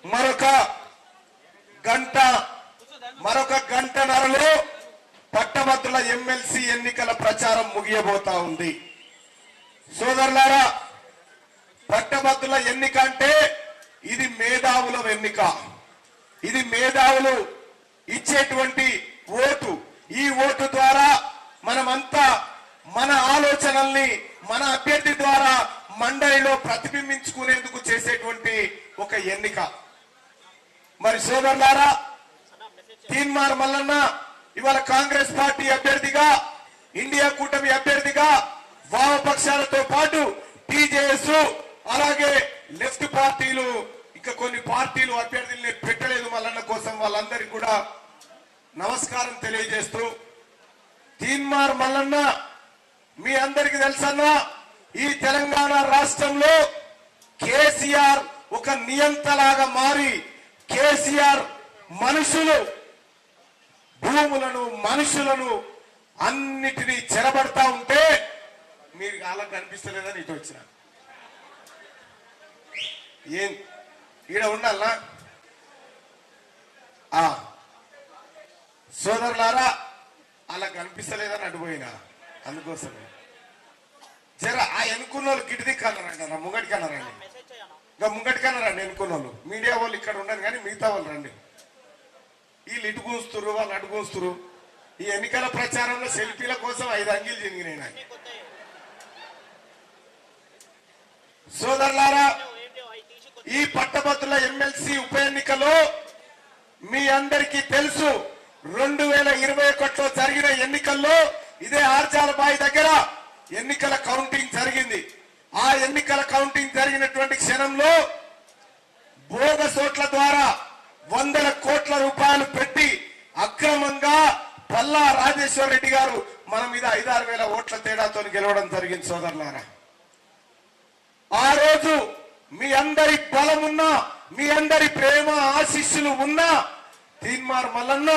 మరొక గంటన్నరలో పట్టభద్రుల ఎమ్మెల్సీ ఎన్నికల ప్రచారం ముగియబోతా ఉంది. సోదరులారా, పట్టభద్రుల ఎన్నిక అంటే ఇది మేధావుల ఎన్నిక. ఇది మేధావులు ఇచ్చేటువంటి ఓటు. ఈ ఓటు ద్వారా మనమంతా మన ఆలోచనల్ని మన అభ్యర్థి ద్వారా మండలిలో ప్రతిబింబించుకునేందుకు చేసేటువంటి ఒక ఎన్నిక. మరి సోదరులారా, తీన్మార్ మల్లన్న ఇవాళ కాంగ్రెస్ పార్టీ అభ్యర్థిగా, ఇండియా కూటమి అభ్యర్థిగా వామపక్షాలతో పాటు టీజేఎస్ అలాగే లెఫ్ట్ పార్టీలు ఇంకా కొన్ని పార్టీలు అభ్యర్థుల్ని పెట్టలేదు మల్లన్న కోసం. వాళ్ళందరికీ కూడా నమస్కారం తెలియజేస్తూ, తీన్మార్ మల్లన్న మీ అందరికీ తెలుసన్నా, ఈ తెలంగాణ రాష్ట్రంలో కేసీఆర్ ఒక నియంతలాగా మారి కేసీఆర్ భూములను మనుషులను అన్నిటినీ చెరబడతా ఉంటే మీరు అలా కనిపిస్తలేదని ఇటు వచ్చిన ఏం ఈడ ఉండాలనా? సోదరులారా, అలా కనిపిస్తలేదని అడిపోయినా. అందుకోసమే జర ఆ ఎన్నుకున్న వాళ్ళు గిడిదిక్కు అన్నారండి, ముంగటికి అన్నారండి. ఇంకా ముంగటికి అన్నారండి ఎన్నుకున్న వాళ్ళు. మీడియా వాళ్ళు ఇక్కడ ఉండరు కానీ మిగతా వాళ్ళు రండి. వీళ్ళు ఇటు కూస్తురు, వాళ్ళు అటు కూస్తురు. ఈ ఎన్నికల ప్రచారంలో సెల్ఫీల కోసం 5 అంగీలు జరిగినాయి. సోదరులారా, ఈ పట్టభద్రుల ఎమ్మెల్సీ ఉప ఎన్నికలో మీ అందరికీ తెలుసు, 2021లో జరిగిన ఎన్నికల్లో ఇదే ఆర్జాలబాయి దగ్గర ఎన్నికల కౌంటింగ్ జరిగింది. ఆ ఎన్నికల కౌంటింగ్ జరిగినటువంటి క్షణంలో బోగస్ ఓట్ల ద్వారా 100 కోట్ల రూపాయలు పెట్టి అక్రమంగా పల్లా రాజేశ్వర్ రెడ్డి గారు మన మీద 5-6 వేల ఓట్ల తేడాతో గెలవడం జరిగింది. సోదరులారా, ఆ రోజు మీ అందరి బలమున్నా, మీ అందరి ప్రేమ ఆశీస్సులు ఉన్నా తీన్మార్ మల్లన్న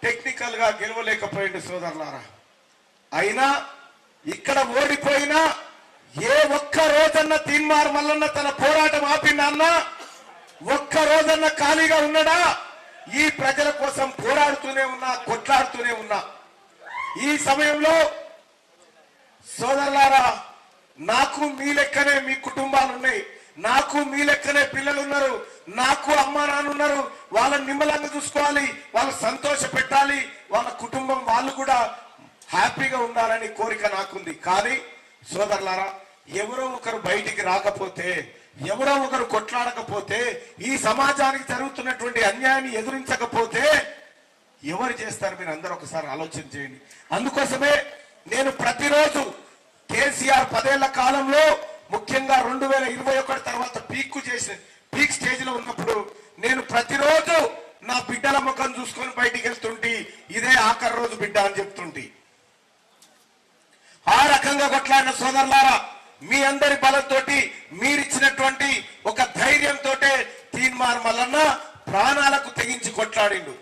టెక్నికల్ గా గెలవలేకపోయింది. సోదరులారా, అయినా ఇక్కడ ఓడిపోయినా ఏ ఒక్క రోజన్నా తీన్మార్ మల్లన్న తన పోరాటం ఆపిందన్నా? ఒక్క రోజన్నా ఖాళీగా ఉన్నాడా? ఈ ప్రజల కోసం పోరాడుతూనే ఉన్నా, కొట్లాడుతూనే ఉన్నా. ఈ సమయంలో సోదరులారా, నాకు మీ లెక్కనే మీ కుటుంబాలు ఉన్నాయి, నాకు మీ లెక్కనే పిల్లలు ఉన్నారు, నాకు అమ్మా నాన్న ఉన్నారు. వాళ్ళని నిమ్మలంగా చూసుకోవాలి, వాళ్ళని సంతోష పెట్టాలి, వాళ్ళ కుటుంబం వాళ్ళు కూడా హ్యాపీగా ఉండాలని కోరిక నాకుంది. కానీ సోదరులారా, ఎవరో ఒకరు బయటికి రాకపోతే, ఎవరో ఒకరు కొట్లాడకపోతే, ఈ సమాజానికి జరుగుతున్నటువంటి అన్యాయాన్ని ఎదురించకపోతే ఎవరు చేస్తారు? మీరు అందరూ ఒకసారి ఆలోచన చేయండి. అందుకోసమే నేను ప్రతిరోజు కేసీఆర్ 10 ఏళ్ల కాలంలో, ముఖ్యంగా 2021 తర్వాత పీక్ స్టేజ్ లో ఉన్నప్పుడు నేను ప్రతిరోజు నా బిడ్డల ముఖం చూసుకొని బయటికి వెళ్తుంటే ఇదే ఆఖరి రోజు బిడ్డ అని చెప్తుంటే, ఆ రకంగా కొట్లాడిన సోదరులారా, మీ అందరి బలంతో, మీరిచ్చినటువంటి ఒక ధైర్యంతో తీన్మార్ మల్లన్న ప్రాణాలకు తెగించి కొట్లాడిండు.